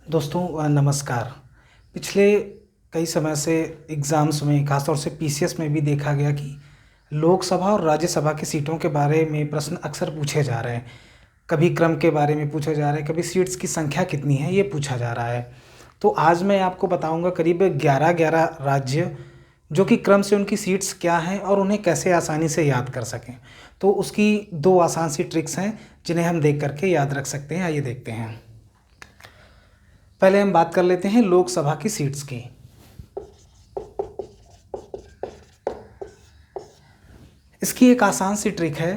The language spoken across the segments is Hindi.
दोस्तों नमस्कार। पिछले कई समय से एग्ज़ाम्स में ख़ासतौर से पीसीएस में भी देखा गया कि लोकसभा और राज्यसभा की सीटों के बारे में प्रश्न अक्सर पूछे जा रहे हैं। कभी क्रम के बारे में पूछा जा रहा है, कभी सीट्स की संख्या कितनी है ये पूछा जा रहा है। तो आज मैं आपको बताऊंगा करीब 11 राज्य जो कि क्रम से उनकी सीट्स क्या हैं और उन्हें कैसे आसानी से याद कर सकें। तो उसकी दो आसान सी ट्रिक्स हैं जिन्हें हम देख करके याद रख सकते हैं। आइए देखते हैं। पहले हम बात कर लेते हैं लोकसभा की सीट्स की। इसकी एक आसान सी ट्रिक है।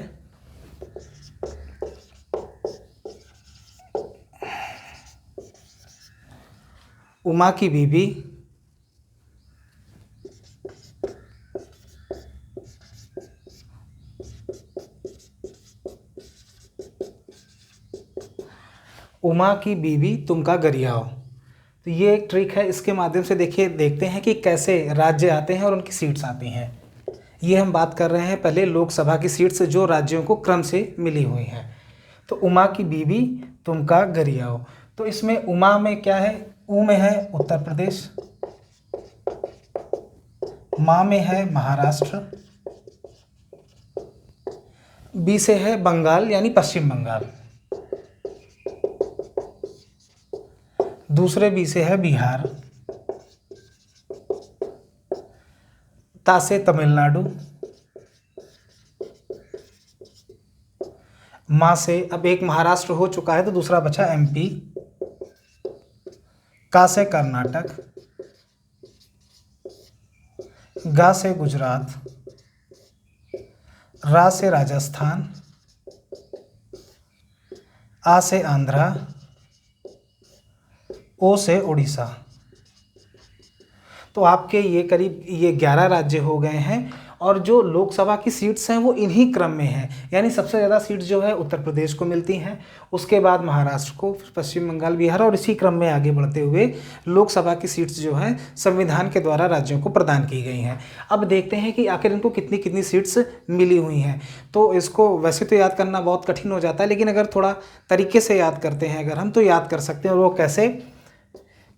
उमा की बीबी उमा की बीबी तुमका गरियाओ। तो ये एक ट्रिक है। इसके माध्यम से देखते हैं कि कैसे राज्य आते हैं और उनकी सीट्स आती हैं। ये हम बात कर रहे हैं पहले लोकसभा की सीट्स जो राज्यों को क्रम से मिली हुई हैं। तो उमा की बीबी तुमका गरियाओ। तो इसमें उमा में क्या है? ऊ में है उत्तर प्रदेश, माँ में है महाराष्ट्र, बी से है बंगाल यानी पश्चिम बंगाल, दूसरे बी से है बिहार, ता से तमिलनाडु, माँ से अब एक महाराष्ट्र हो चुका है तो दूसरा बचा एमपी, का से कर्नाटक, गा से गुजरात, रा से राजस्थान, आ से आंध्रा, ओ से उड़ीसा। तो आपके ये करीब 11 राज्य हो गए हैं और जो लोकसभा की सीट्स हैं वो इन्हीं क्रम में हैं। यानी सबसे ज़्यादा सीट्स जो है उत्तर प्रदेश को मिलती हैं, उसके बाद महाराष्ट्र को, फिर पश्चिम बंगाल, बिहार और इसी क्रम में आगे बढ़ते हुए लोकसभा की सीट्स जो हैं संविधान के द्वारा राज्यों को प्रदान की गई हैं। अब देखते हैं कि आखिर इनको कितनी कितनी सीट्स मिली हुई हैं। तो इसको वैसे तो याद करना बहुत कठिन हो जाता है, लेकिन अगर थोड़ा तरीके से याद करते हैं अगर हम, तो याद कर सकते हैं। और वो कैसे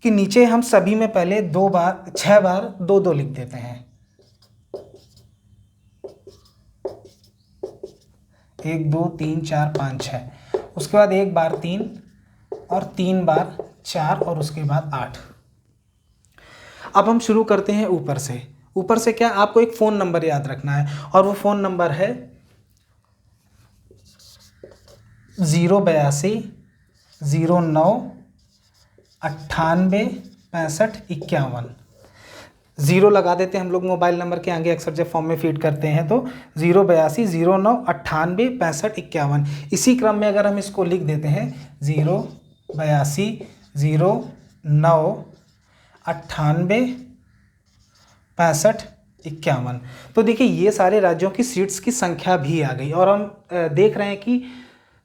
कि नीचे हम सभी में पहले 6 बार 2 लिख देते हैं। 1 2 3 4 5 6, उसके बाद 1 बार 3 और 3 बार 4 और उसके बाद 8। अब हम शुरू करते हैं ऊपर से। ऊपर से क्या, आपको एक फ़ोन नंबर याद रखना है और वो फ़ोन नंबर है 082 09 98 65 51। 0 लगा देते हैं हम लोग मोबाइल नंबर के आगे अक्सर जब फॉर्म में फीड करते हैं तो 082 09 98 65 51। इसी क्रम में अगर हम इसको लिख देते हैं 082 09 98 65 51, तो देखिए ये सारे राज्यों की सीट्स की संख्या भी आ गई। और हम देख रहे हैं कि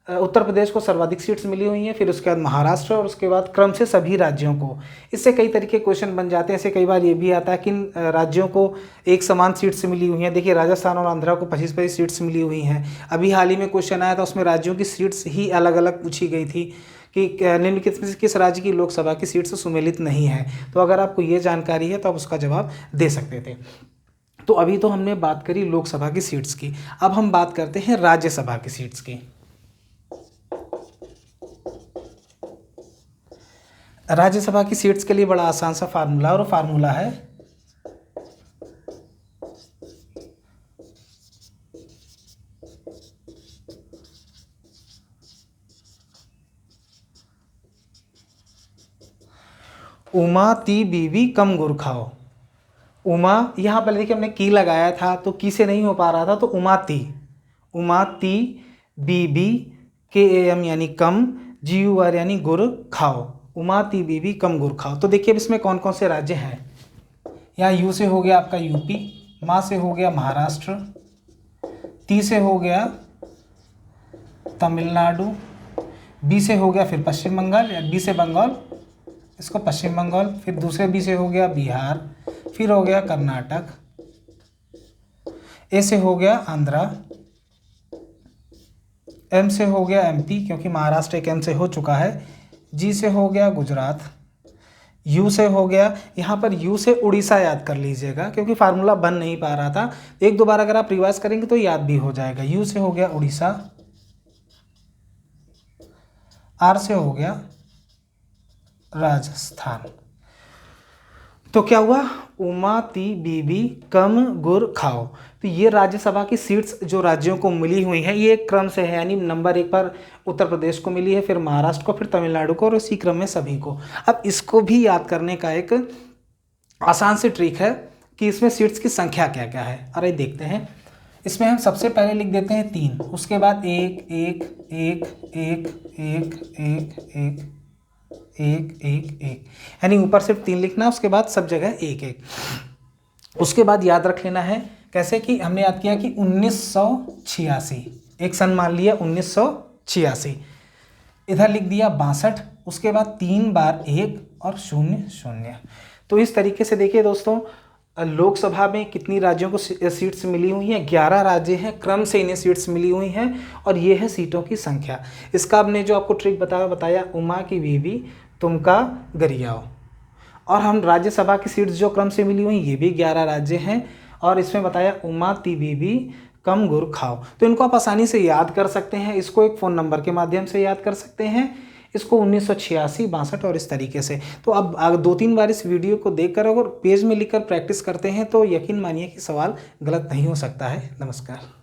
उत्तर प्रदेश को सर्वाधिक सीट्स मिली हुई हैं, फिर उसके बाद महाराष्ट्र और उसके बाद क्रम से सभी राज्यों को। इससे कई तरीके क्वेश्चन बन जाते हैं। ऐसे कई बार ये भी आता है कि राज्यों को एक समान सीट्स मिली हुई हैं। देखिए राजस्थान और आंध्रा को 25-25 सीट्स मिली हुई हैं। अभी हाल ही में क्वेश्चन आया था, उसमें राज्यों की सीट्स ही अलग अलग पूछी गई थी कि निम्नलिखित में से किस राज्य की लोकसभा की सीट्स सुमेलित नहीं है। तो अगर आपको ये जानकारी है तो आप उसका जवाब दे सकते थे। तो अभी तो हमने बात करी लोकसभा की सीट्स की, अब हम बात करते हैं राज्यसभा की सीट्स की। राज्यसभा की सीट्स के लिए बड़ा आसान सा फार्मूला, और फार्मूला है उमा ती बीबी कम गुर खाओ। उमा, यहाँ पहले देखिए हमने की लगाया था तो की से नहीं हो पा रहा था, तो उमा ती बीबी के एम यानी कम, GUR यानी गुर खाओ। उमा ती बीबी कम गुर खाओ। तो देखिए अब इसमें कौन कौन से राज्य हैं। यहाँ यू से हो गया आपका यूपी, माँ से हो गया महाराष्ट्र, ती से हो गया तमिलनाडु, बी से हो गया फिर पश्चिम बंगाल या बी से बंगाल, इसको पश्चिम बंगाल, फिर दूसरे बी से हो गया बिहार, फिर हो गया कर्नाटक, ए से हो गया आंध्रा, एम से हो गया MP क्योंकि महाराष्ट्र एक एम से हो चुका है, जी से हो गया गुजरात, यू से हो गया, यहाँ पर यू से उड़ीसा याद कर लीजिएगा क्योंकि फार्मूला बन नहीं पा रहा था। एक दो बार अगर आप रिवाइज करेंगे तो याद भी हो जाएगा। यू से हो गया उड़ीसा, आर से हो गया राजस्थान। तो क्या हुआ, उमा ती बीबी कम गुर खाओ। तो ये राज्यसभा की सीट्स जो राज्यों को मिली हुई हैं ये एक क्रम से है, यानी नंबर 1 पर उत्तर प्रदेश को मिली है, फिर महाराष्ट्र को, फिर तमिलनाडु को और इसी क्रम में सभी को। अब इसको भी याद करने का एक आसान सी ट्रिक है कि इसमें सीट्स की संख्या क्या क्या है। अरे देखते हैं, इसमें हम सबसे पहले लिख देते हैं 3, उसके बाद 1 1 1 1 1 1 1 1 1 1, यानी ऊपर सिर्फ 3 लिखना, उसके बाद सब जगह 1 1। उसके बाद याद रख लेना है कैसे कि हमने याद किया कि 1986, एक सन मान लिया 1986, इधर लिख दिया 62, उसके बाद 3 बार 1 और 0 0। तो इस तरीके से देखिए दोस्तों, लोकसभा में कितनी राज्यों को सीट्स मिली हुई हैं, 11 राज्य हैं, क्रम से इन्हें सीट्स मिली हुई हैं और ये है सीटों की संख्या। इसका आपने जो आपको ट्रिक बताया उमा की बीवी तुमका गरियाओ। और हम राज्यसभा की सीट्स जो क्रम से मिली हुई ये भी 11 राज्य हैं और इसमें बताया उमा ती बीबी कम गुर खाओ। तो इनको आप आसानी से याद कर सकते हैं, इसको एक फ़ोन नंबर के माध्यम से याद कर सकते हैं, इसको 1986 62 और इस तरीके से। तो अब 2-3 बार इस वीडियो को देखकर अगर पेज में लिखकर प्रैक्टिस करते हैं तो यकीन मानिए कि सवाल गलत नहीं हो सकता है। नमस्कार।